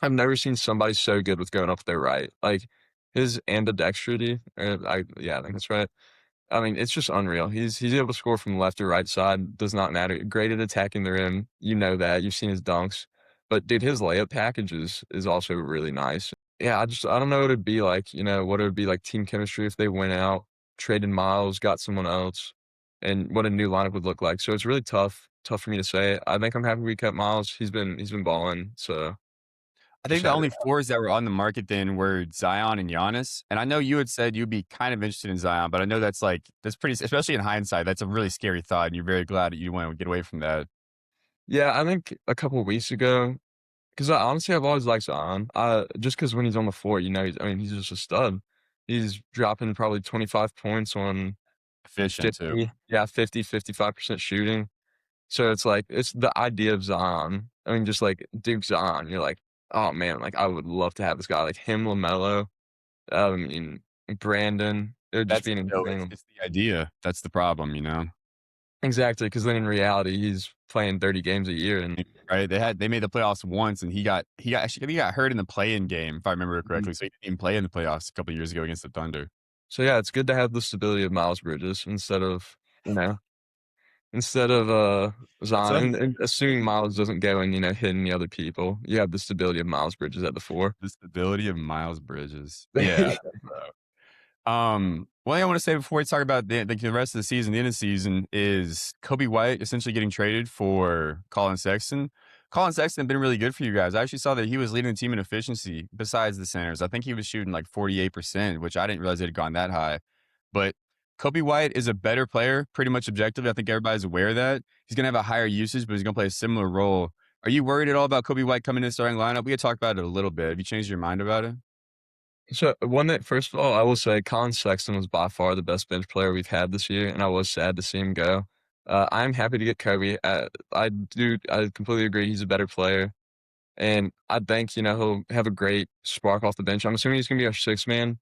B: I've never seen somebody so good with going up their right. Like, his ambidextrity, I think that's right. I mean, it's just unreal. He's able to score from left or right side, does not matter. Great at attacking the rim, you know that, you've seen his dunks. But dude, his layup package is also really nice. Yeah, I don't know what it'd be like, what it would be like team chemistry if they went out, traded Miles, got someone else, and what a new lineup would look like. So it's really tough for me to say. I think I'm happy we kept Miles. He's been balling, so
A: I think
B: Just
A: the
B: had it.
A: only fours that were on the market then were Zion and Giannis, and I know you had said you'd be kind of interested in Zion, but I know that's pretty especially in hindsight, that's a really scary thought, and you're very glad that you wanted to get away from that.
B: Yeah, I think a couple of weeks ago, because I honestly I've always liked Zion. Just because when he's on the floor, he's just a stud. He's dropping probably 25 points on
A: Efficient too.
B: 55% shooting. So it's like it's the idea of Zion. I mean, just like Duke Zion, you're like, oh man, like I would love to have this guy like him, Lamelo. I mean, Brandon. It would just
A: That's
B: be an
A: no, it's
B: insane.
A: it's the idea. That's the problem, you know?
B: Exactly, because then in reality, he's playing 30 games a year, and
A: Right? They made the playoffs once, and he got hurt in the play-in game, if I remember
B: Mhm.
A: correctly, so he didn't even play in the playoffs a couple of years ago against the Thunder.
B: So yeah, it's good to have the stability of Miles Bridges you know, instead of
A: What's
B: Zion,
A: up?
B: and assuming Miles doesn't go and hit any other people. You have the stability of Miles Bridges at the four.
A: The stability of Miles Bridges. Yeah. One thing I want to say before we talk about the rest of the season, the end of the season, is Kobe White essentially getting traded for Colin Sexton. Colin Sexton had been really good for you guys. I actually saw that he was leading the team in efficiency besides the centers. I think he was shooting like 48%, which I didn't realize it had gone that high. But Kobe White is a better player, pretty much objectively. I think everybody's aware of that. He's going to have a higher usage, but he's going to play a similar role. Are you worried at all about Kobe White coming in the starting lineup? We could talk about it a little bit. Have you changed your mind about it?
B: So one that first of all, I will say Colin Sexton was by far the best bench player we've had this year, and I was sad to see him go. I'm happy to get Kobe. I completely agree. He's a better player. And I think, he'll have a great spark off the bench. I'm assuming he's gonna be our sixth man.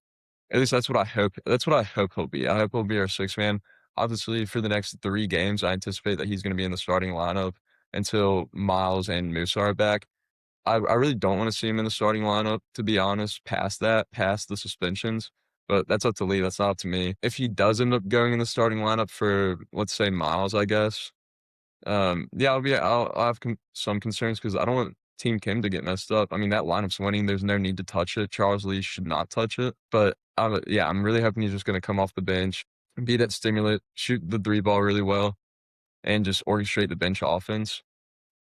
B: At least that's what I hope. That's what I hope he'll be. I hope he'll be our sixth man. Obviously, for the next 3 games, I anticipate that he's gonna be in the starting lineup until Miles and Musa are back. I really don't want to see him in the starting lineup, to be honest, past the suspensions. But that's up to Lee. That's not up to me. If he does end up going in the starting lineup for, let's say, Miles, I guess, yeah, I'll have some concerns because I don't want Team Kim to get messed up. I mean, that lineup's winning. There's no need to touch it. Charles Lee should not touch it. But yeah, I'm really hoping he's just going to come off the bench, be that stimulant, shoot the three ball really well, and just orchestrate the bench offense.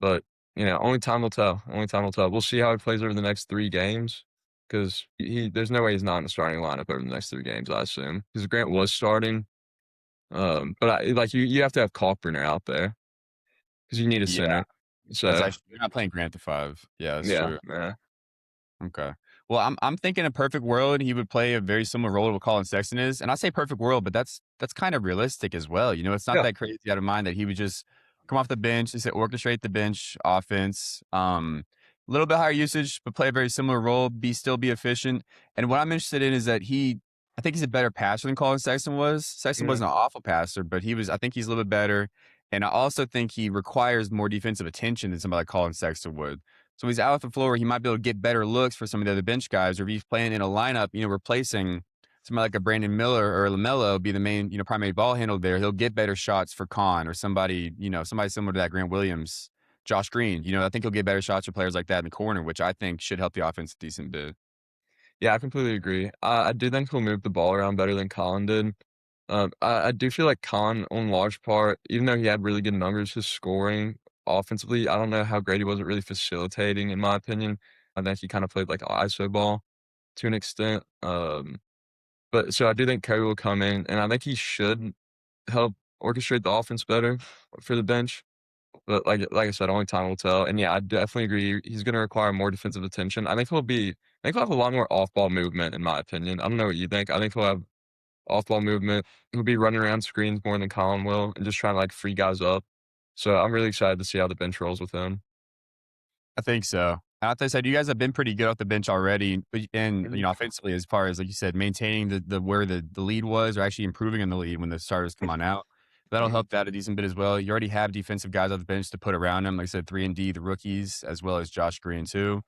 B: But only time will tell. Only time will tell. We'll see how he plays over the next 3 games because there's no way he's not in the starting lineup over the next 3 games. I assume because Grant was starting. But like you have to have Kalkbrenner out there. 'Cause you need a
A: Yeah.
B: center.
A: That's
B: So,
A: actually you're not playing Grand Theft 5. Yeah, that's
B: yeah,
A: true.
B: yeah.
A: Okay. Well, I'm thinking a perfect world, he would play a very similar role to what Colin Sexton is, and I say perfect world, but that's kind of realistic as well, you know, it's not
B: Yeah.
A: that crazy out of mind that he would just come off the bench, just orchestrate the bench offense, a little bit higher usage, but play a very similar role, still be efficient, and what I'm interested in is that I think he's a better passer than Colin Sexton was. Sexton
B: Mhm.
A: wasn't an awful passer, but I think he's a little bit better, and I also think he requires more defensive attention than somebody like Colin Sexton would. So he's out off the floor. He might be able to get better looks for some of the other bench guys, or if he's playing in a lineup, replacing somebody like a Brandon Miller or LaMelo be the main, primary ball handler there. He'll get better shots for Con or somebody, somebody similar to that Grant Williams, Josh Green. I think he'll get better shots for players like that in the corner, which I think should help the offense a decent bit.
B: Yeah, I completely agree. I do think he'll move the ball around better than Colin did. I do feel like Colin, on large part, even though he had really good numbers, his scoring offensively, I don't know how great he was at really facilitating, in my opinion. I think he kinda played like ISO ball to an extent. But so I do think Kobe will come in, and I think he should help orchestrate the offense better for the bench. But like I said, only time will tell. And yeah, I definitely agree. He's going to require more defensive attention. I think he'll have a lot more off-ball movement, in my opinion. I don't know what you think. I think he'll have off-ball movement. He'll be running around screens more than Colin will, and just trying to like free guys up. So I'm really excited to see how the bench rolls with him.
A: I think so. And like I said, you guys have been pretty good off the bench already, and
B: Mhm.
A: offensively as far as like you said, maintaining the where the lead was, or actually improving in the lead when the starters come on out. That'll
B: Mhm.
A: help that a decent bit as well. You already have defensive guys off the bench to put around him, like I said, 3 and D, the rookies, as well as Josh Green too.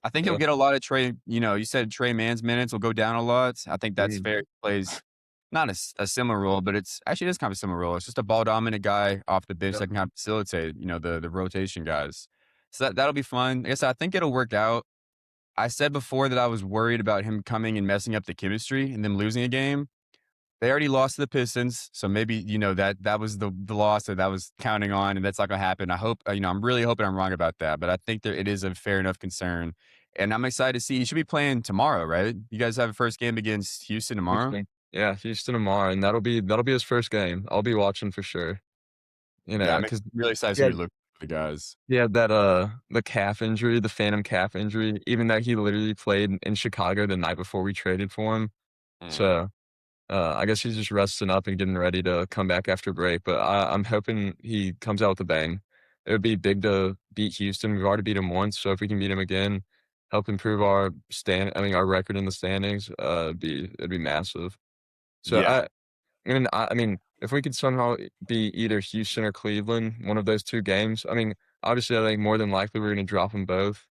A: I think he'll
B: Yeah.
A: get a lot of Trey. You said Trey Man's minutes will go down a lot. I think that's
B: Mhm.
A: fair. He plays not a similar role, but it is kind of a similar role. It's just a ball dominant guy off the bench
B: Yeah.
A: that can kind of facilitate, the rotation guys. So that'll be fun. I guess I think it'll work out. I said before that I was worried about him coming and messing up the chemistry and them losing a game. They already lost to the Pistons, so maybe that was the loss that I was counting on, and that's not gonna happen. I hope I'm really hoping I'm wrong about that, but I think that it is a fair enough concern. And I'm excited to see you should be playing tomorrow, right? You guys have a first game against Houston tomorrow?
B: Houston. Yeah, Houston tomorrow, and that'll be his first game. I'll be watching for sure. You
A: Yeah,
B: know,
A: I'm
B: because
A: really excited to see
B: yeah,
A: you look for the guys.
B: he had that, the calf injury, the phantom calf injury, even though he literally played in Chicago the night before we traded for him.
A: Mm.
B: So, I guess he's just resting up and getting ready to come back after break, but I'm hoping he comes out with a bang. It would be big to beat Houston. We've already beat him once, so if we can beat him again, help improve our record in the standings, it'd be massive. So
A: Yeah.
B: I mean, if we could somehow be either Houston or Cleveland, one of those 2 games, I mean, obviously, I think more than likely we're gonna drop them both,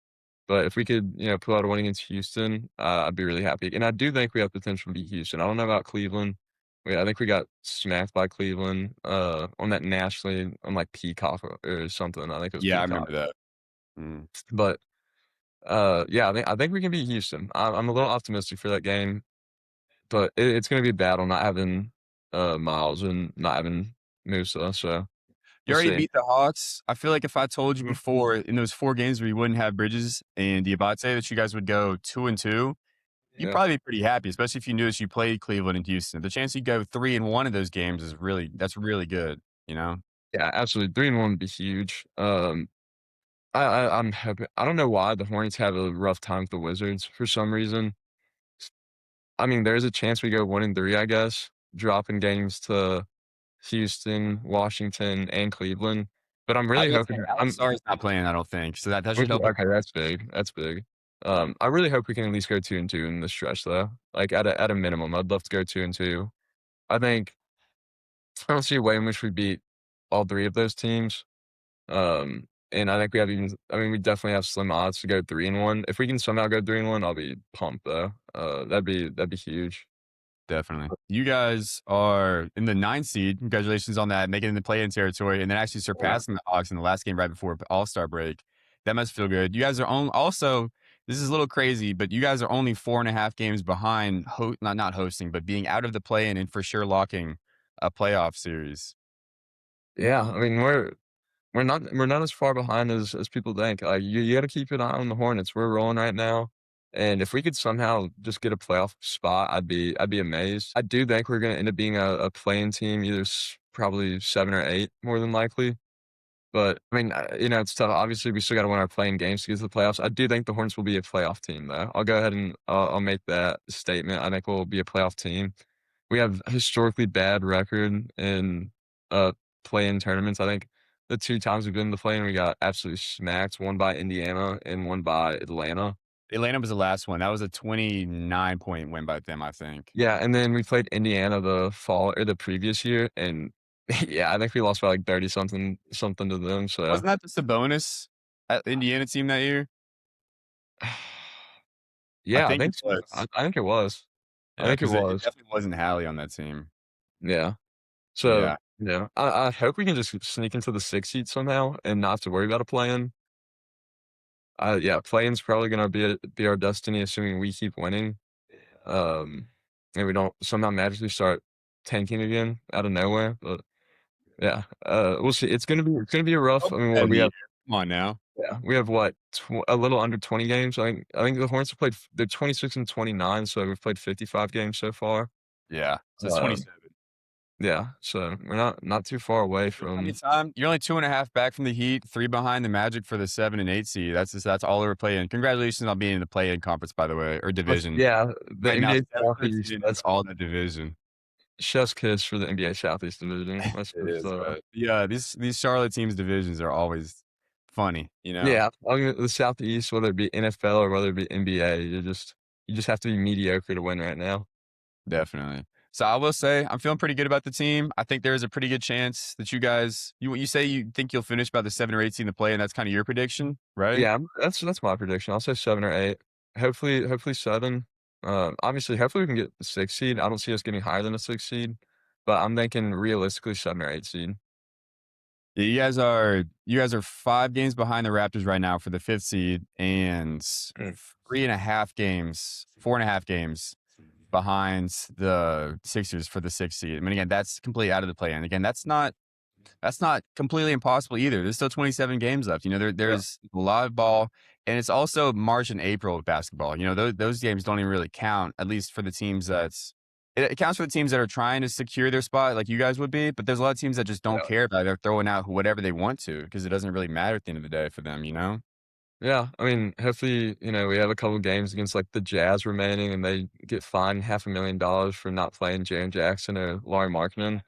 B: but if we could, pull out a win against Houston, I'd be really happy, and I do think we have potential to beat Houston. I don't know about Cleveland. I think we got smacked by Cleveland, on that nationally on, like, Peacock or something. I think it was
A: Yeah, I
B: Peacock.
A: remember that. Mm.
B: But, yeah, I think we can beat Houston. I'm a little optimistic for that game. But it's gonna be a battle not having, Miles and not having Musa, so
A: You
B: we'll
A: already
B: see.
A: beat the Hawks. I feel like if I told you
B: Mhm.
A: before in those 4 games where you wouldn't have Bridges and Diabate that you guys would go 2-2, you'd
B: Yeah.
A: probably be pretty happy, especially if you knew as you played Cleveland and Houston. The chance you go 3-1 in those games is that's really good, you know?
B: Yeah, absolutely, 3-1 would be huge. I'm happy I don't know why the Hornets have a rough time with the Wizards for some reason. I mean, there's a chance we go 1-3, I guess, dropping games to Houston, Washington, and Cleveland, but I'm
A: I
B: really
A: will say
B: hoping
A: Alex Sarr's not playing, I don't think, so that should
B: which
A: help a
B: okay, that's big, that's big.
A: Mm.
B: I really hope we can at least go 2-2 in this stretch, though, like, at a minimum, I'd love to go 2-2. I think I don't see a way in which we beat all 3 of those teams, and I think we definitely have slim odds to go 3-1. If we can somehow go 3-1, I'll be pumped, though. That'd be huge.
A: Definitely. You guys are in the 9th seed. Congratulations on that, making it in the play-in territory, and then actually
B: Yeah.
A: surpassing the Hawks in the last game right before All-Star break. That must feel good. You guys are also this is a little crazy, but you guys are only 4.5 games behind not hosting, but being out of the play-in and for sure locking a playoff series.
B: Yeah, I mean, we're not as far behind as people think. Like, you gotta keep an eye on the Hornets. We're rolling right now, and if we could somehow just get a playoff spot, I'd be amazed. I do think we're gonna end up being a play-in team, either probably 7 or 8 more than likely. But, I mean, it's tough. Obviously, we still gotta win our playing games to get to the playoffs. I do think the Hornets will be a playoff team, though. I'll go ahead and I'll make that statement. I think we'll be a playoff team. We have a historically bad record in, play-in tournaments. I think the 2 times we've been in the play-in, we got absolutely smacked, one by Indiana and one by Atlanta.
A: Atlanta was the last one. That was a 29-point win by them, I think.
B: Yeah, and then we played Indiana the fall or the previous year, and, yeah, I think we lost by, like, 30 something to them, so
A: Wasn't that just a bonus at Indiana team that year? I
B: yeah, I
A: think it
B: think so. I
A: was.
B: I think it was. I
A: Yeah,
B: think it
A: because it
B: was.
A: definitely wasn't Hallie on that team.
B: Yeah. So,
A: Yeah.
B: yeah, I hope we can just sneak into the 6th seed somehow and not have to worry about a play-in. Yeah, play-in's probably gonna be our destiny, assuming we keep winning, um, and we don't somehow magically start tanking again out of nowhere, but yeah, we'll see. It's gonna be a rough.
A: Don't
B: I
A: put
B: mean,
A: that
B: what
A: in
B: we
A: the air.
B: have.
A: Come on now.
B: Yeah, we have what, a little under 20 games. I think the Hornets have played. They're 26 and 29, so we've played 55 games so far.
A: Yeah. So it's
B: Um,
A: 27.
B: yeah, so we're not too far away
A: There's plenty
B: from.
A: of time. You're only 2.5 back from the Heat, 3 behind the Magic for the 7 and 8 seed. That's all over play in. Congratulations on being in the play in conference, by the way, or division.
B: Yeah, the
A: Right now,
B: NBA
A: 7
B: Southeast.
A: seed is
B: That's
A: all in the division.
B: chef's kiss for the NBA Southeast division. That's
A: It
B: just
A: is, but yeah, these Charlotte teams divisions are always funny, you know?
B: yeah, I mean, the Southeast, whether it be NFL or whether it be NBA, you just have to be mediocre to win right now.
A: Definitely. So I will say I'm feeling pretty good about the team. I think there is a pretty good chance that you say you think you'll finish about the 7 or 8 seed in the play, and that's kind of your prediction, right?
B: Yeah, that's my prediction. I'll say 7 or 8. Hopefully 7. Obviously, hopefully we can get the 6th seed. I don't see us getting higher than a 6th seed, but I'm thinking realistically 7 or 8 seed.
A: Yeah, you guys are 5 games behind the Raptors right now for the 5th seed and
B: Mm.
A: 3.5 games, 4.5 games behind the Sixers for the 6th seed. I mean, again, that's completely out of the play. And again, that's not that's not completely impossible either. There's still 27 games left. You know,
B: Yeah.
A: there's a lot of ball, and it's also March and April with basketball. You know, those games don't even really count, at least for the teams it counts for the teams that are trying to secure their spot, like you guys would be. But there's a lot of teams that just don't
B: Yeah.
A: care about it. They're throwing out whatever they want to because it doesn't really matter at the end of the day for them. You know?
B: Yeah, I mean, hopefully, we have a couple games against, like, the Jazz remaining, and they get fined $500,000 for not playing Jaren Jackson or Lauri Markkanen.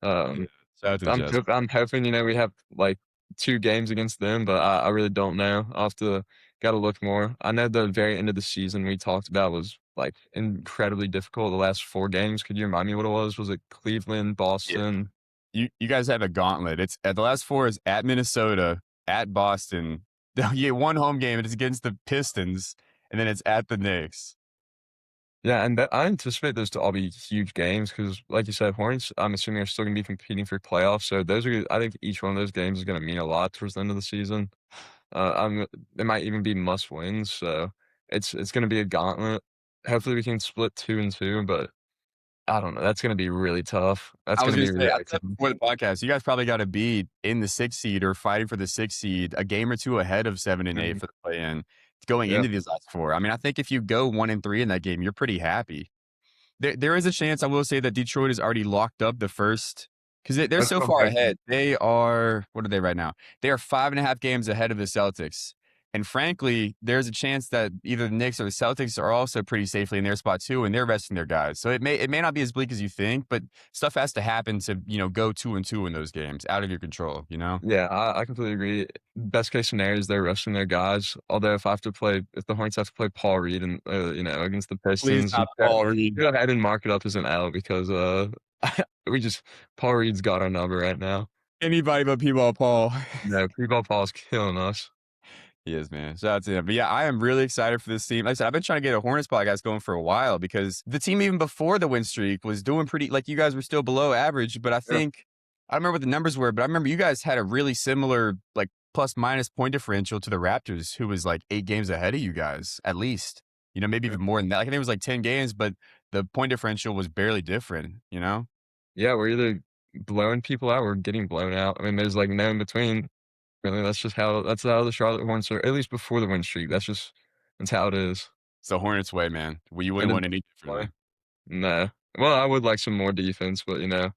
A: Yeah.
B: Um,
A: Shout out to the
B: I'm
A: Jazz.
B: hop I'm hoping, we have, like, 2 games against them, but I really don't know. I'll have to gotta look more. I know the very end of the season we talked about was, like, incredibly difficult, the last 4 games. Could you remind me what it was? Was it Cleveland,
A: Yeah.
B: Boston?
A: You guys have a gauntlet. It's at the last four is at Minnesota, at Boston. You get one home game, and it's against the Pistons, and then it's at the Knicks.
B: Yeah, and that I anticipate those to all be huge games because, like you said, Hornets, I'm assuming are still gonna be competing for playoffs. So those are, I think each one of those games is gonna mean a lot towards the end of the season. They might even be must wins. So it's gonna be a gauntlet. Hopefully, we can split 2-2, but I don't know. That's gonna be really tough. That's
A: I was
B: gonna
A: gonna
B: be
A: say, I
B: really
A: said
B: tough.
A: before the podcast, you guys probably gotta be in the 6th seed or fighting for the 6th seed, a game or 2 ahead of 7 and 8
B: Mhm.
A: for the play-in, going
B: Yeah,
A: into these last 4. I mean, I think if you go 1 and 3 in that game, you're pretty happy. There is a chance, I will say, that Detroit has already locked up the first because they're
B: that's
A: so
B: what I'm
A: far
B: thinking.
A: ahead. They are what are they right now? They are 5.5 games ahead of the Celtics, and frankly, there's a chance that either the Knicks or the Celtics are also pretty safely in their spot too, and they're resting their guys. So it may not be as bleak as you think, but stuff has to happen to, go 2 and 2 in those games, out of your control, you know?
B: Yeah, I completely agree. Best case scenario is they're resting their guys. Although if the Hornets have to play Paul Reed and against the
A: Please
B: Pistons,
A: not Paul Reed.
B: go ahead and mark it up as an L because we just Paul Reed's got our number right now.
A: Anybody but P-Ball Paul.
B: No, Pre-ball Paul's killing us.
A: He is, man. Shout out to him. But yeah, I am really excited for this team. Like I said, I've been trying to get a Hornets podcast going for a while because the team, even before the win streak, was doing pretty, like you guys were still below average. But I
B: Yeah,
A: think, I don't remember what the numbers were, but I remember you guys had a really similar, like, plus minus point differential to the Raptors, who was like 8 games ahead of you guys, at least. Maybe
B: yeah.
A: even more than that. Like, I think it was like 10 games, but the point differential was barely different, you know?
B: Yeah, we're either blowing people out or getting blown out. I mean, there's like no in between. Really, that's how the Charlotte Hornets are. At least before the win streak. That's how it is.
A: It's the Hornets way, man. Well, you
B: And
A: wouldn't
B: then
A: want any
B: play.
A: differently.
B: No. Well, I would like some more defense, but
A: No,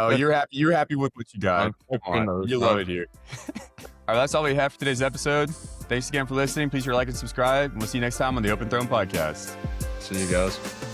B: that's
A: you're happy with what you got.
B: fine.
A: Come
B: Hopefully
A: on.
B: another
A: You love
B: time.
A: it here. All right, that's all we have for today's episode. Thanks again for listening. Please like and subscribe, and we'll see you next time on the Open Throne Podcast.
B: See you guys.